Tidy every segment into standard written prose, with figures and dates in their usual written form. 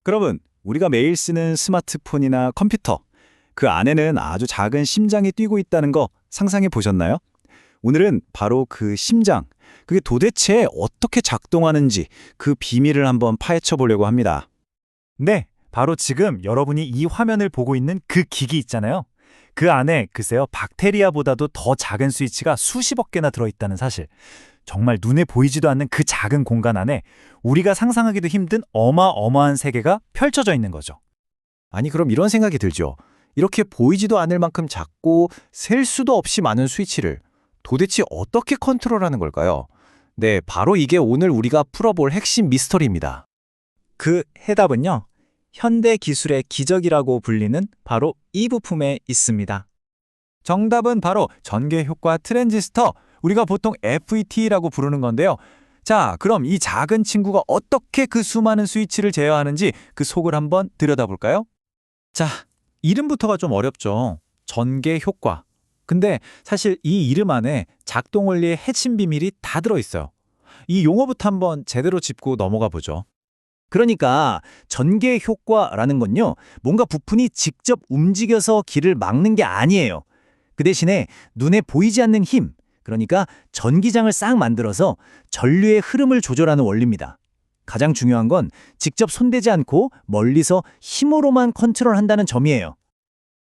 여러분, 우리가 매일 쓰는 스마트폰이나 컴퓨터, 그 안에는 아주 작은 심장이 뛰고 있다는 거 상상해 보셨나요? 오늘은 바로 그 심장, 그게 도대체 어떻게 작동하는지 그 비밀을 한번 파헤쳐 보려고 합니다. 네, 바로 지금 여러분이 이 화면을 보고 있는 그 기기 있잖아요. 그 안에 글쎄요, 박테리아보다도 더 작은 스위치가 수십억 개나 들어있다는 사실. 정말 눈에 보이지도 않는 그 작은 공간 안에 우리가 상상하기도 힘든 어마어마한 세계가 펼쳐져 있는 거죠. 아니, 그럼 이런 생각이 들죠. 이렇게 보이지도 않을 만큼 작고 셀 수도 없이 많은 스위치를 도대체 어떻게 컨트롤하는 걸까요? 네, 바로 이게 오늘 우리가 풀어볼 핵심 미스터리입니다. 그 해답은요, 현대 기술의 기적이라고 불리는 바로 이 부품에 있습니다. 정답은 바로 전개 효과 트랜지스터, 우리가 보통 FET라고 부르는 건데요. 자, 그럼 이 작은 친구가 어떻게 그 수많은 스위치를 제어하는지 그 속을 한번 들여다볼까요? 자, 이름부터가 좀 어렵죠. 전개 효과. 근데 사실 이 이름 안에 작동 원리의 핵심 비밀이 다 들어있어요. 이 용어부터 한번 제대로 짚고 넘어가 보죠. 그러니까 전개 효과라는 건요, 뭔가 부품이 직접 움직여서 길을 막는 게 아니에요. 그 대신에 눈에 보이지 않는 힘, 그러니까 전기장을 싹 만들어서 전류의 흐름을 조절하는 원리입니다. 가장 중요한 건 직접 손대지 않고 멀리서 힘으로만 컨트롤한다는 점이에요.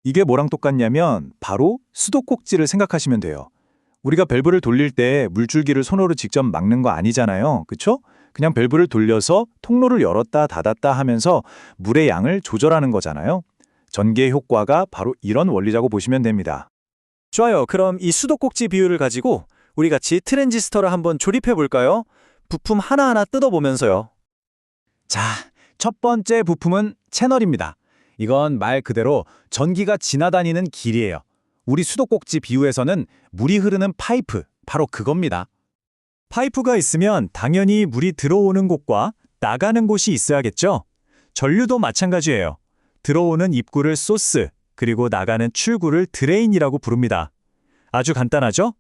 이게 뭐랑 똑같냐면 바로 수도꼭지를 생각하시면 돼요. 우리가 밸브를 돌릴 때 물줄기를 손으로 직접 막는 거 아니잖아요. 그쵸? 그냥 밸브를 돌려서 통로를 열었다 닫았다 하면서 물의 양을 조절하는 거잖아요. 전개 효과가 바로 이런 원리라고 보시면 됩니다. 좋아요. 그럼 이 수도꼭지 비율을 가지고 우리 같이 트랜지스터를 한번 조립해 볼까요? 부품 하나하나 뜯어보면서요. 자, 첫 번째 부품은 채널입니다. 이건 말 그대로 전기가 지나다니는 길이에요. 우리 수도꼭지 비유에서는 물이 흐르는 파이프, 바로 그겁니다. 파이프가 있으면 당연히 물이 들어오는 곳과 나가는 곳이 있어야겠죠? 전류도 마찬가지예요. 들어오는 입구를 소스, 그리고 나가는 출구를 드레인이라고 부릅니다. 아주 간단하죠?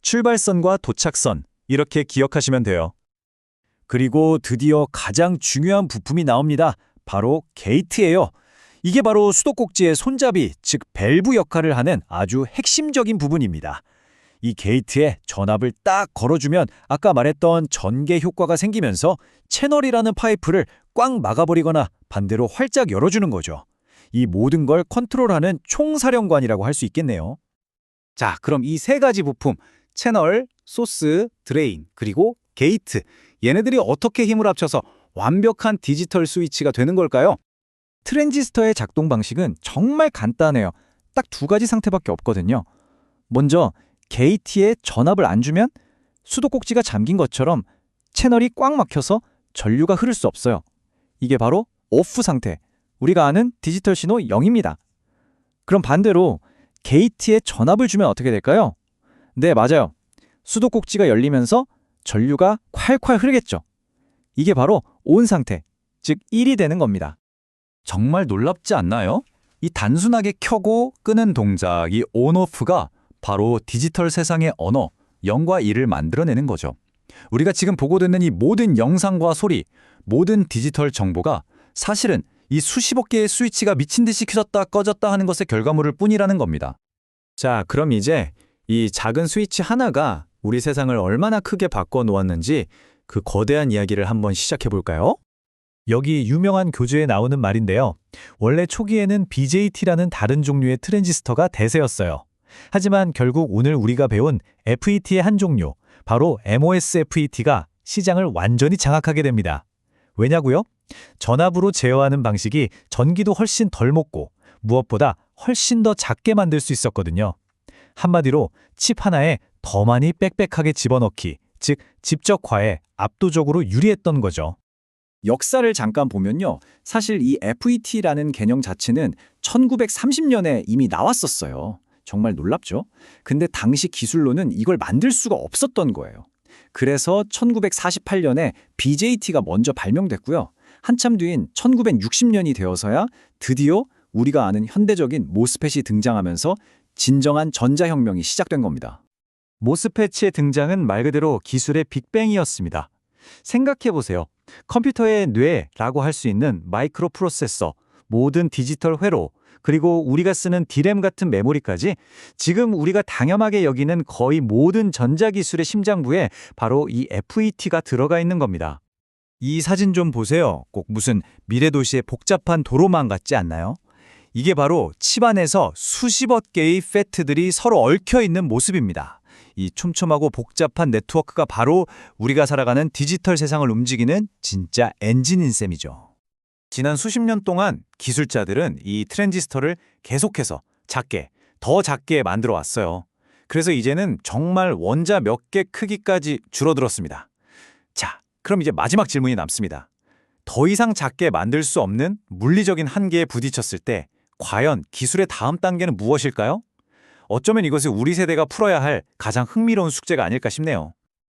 출발선과 도착선, 이렇게 기억하시면 돼요. 그리고 드디어 가장 중요한 부품이 나옵니다. 바로 게이트예요. 이게 바로 수도꼭지의 손잡이, 즉 밸브 역할을 하는 아주 핵심적인 부분입니다. 이 게이트에 전압을 딱 걸어주면 아까 말했던 전개 효과가 생기면서 채널이라는 파이프를 꽉 막아버리거나 반대로 활짝 열어주는 거죠. 이 모든 걸 컨트롤하는 총사령관이라고 할 수 있겠네요. 자, 그럼 이 세 가지 부품, 채널, 소스, 드레인, 그리고 게이트, 얘네들이 어떻게 힘을 합쳐서 완벽한 디지털 스위치가 되는 걸까요? 트랜지스터의 작동 방식은 정말 간단해요. 딱 두 가지 상태밖에 없거든요. 먼저 게이트에 전압을 안 주면 수도꼭지가 잠긴 것처럼 채널이 꽉 막혀서 전류가 흐를 수 없어요. 이게 바로 오프 상태, 우리가 아는 디지털 신호 0입니다. 그럼 반대로 게이트에 전압을 주면 어떻게 될까요? 네, 맞아요. 수도꼭지가 열리면서 전류가 콸콸 흐르겠죠. 이게 바로 온 상태, 즉 1이 되는 겁니다. 정말 놀랍지 않나요? 이 단순하게 켜고 끄는 동작, 이 온오프가 바로 디지털 세상의 언어, 0과 1을 만들어내는 거죠. 우리가 지금 보고 듣는 이 모든 영상과 소리, 모든 디지털 정보가 사실은 이 수십억 개의 스위치가 미친 듯이 켜졌다 꺼졌다 하는 것의 결과물일 뿐이라는 겁니다. 자, 그럼 이제 이 작은 스위치 하나가 우리 세상을 얼마나 크게 바꿔 놓았는지 그 거대한 이야기를 한번 시작해 볼까요? 여기 유명한 교주에 나오는 말인데요. 원래 초기에는 BJT라는 다른 종류의 트랜지스터가 대세였어요. 하지만 결국 오늘 우리가 배운 FET의 한 종류, 바로 MOSFET가 시장을 완전히 장악하게 됩니다. 왜냐고요? 전압으로 제어하는 방식이 전기도 훨씬 덜 먹고 무엇보다 훨씬 더 작게 만들 수 있었거든요. 한마디로 칩 하나에 더 많이 빽빽하게 집어넣기, 즉 집적화에 압도적으로 유리했던 거죠. 역사를 잠깐 보면요. 사실 이 FET라는 개념 자체는 1930년에 이미 나왔었어요. 정말 놀랍죠? 근데 당시 기술로는 이걸 만들 수가 없었던 거예요. 그래서 1948년에 BJT가 먼저 발명됐고요. 한참 뒤인 1960년이 되어서야 드디어 우리가 아는 현대적인 모스펫이 등장하면서 진정한 전자혁명이 시작된 겁니다. 모스펫의 등장은 말 그대로 기술의 빅뱅이었습니다. 생각해보세요. 컴퓨터의 뇌라고 할 수 있는 마이크로 프로세서, 모든 디지털 회로, 그리고 우리가 쓰는 디램 같은 메모리까지 지금 우리가 당연하게 여기는 거의 모든 전자기술의 심장부에 바로 이 FET가 들어가 있는 겁니다. 이 사진 좀 보세요. 꼭 무슨 미래도시의 복잡한 도로망 같지 않나요? 이게 바로 칩 안에서 수십억 개의 FET들이 서로 얽혀 있는 모습입니다. 이 촘촘하고 복잡한 네트워크가 바로 우리가 살아가는 디지털 세상을 움직이는 진짜 엔진인 셈이죠. 지난 수십 년 동안 기술자들은 이 트랜지스터를 계속해서 작게, 더 작게 만들어 왔어요. 그래서 이제는 정말 원자 몇 개 크기까지 줄어들었습니다. 자, 그럼 이제 마지막 질문이 남습니다. 더 이상 작게 만들 수 없는 물리적인 한계에 부딪혔을 때 과연 기술의 다음 단계는 무엇일까요? 어쩌면 이것이 우리 세대가 풀어야 할 가장 흥미로운 숙제가 아닐까 싶네요.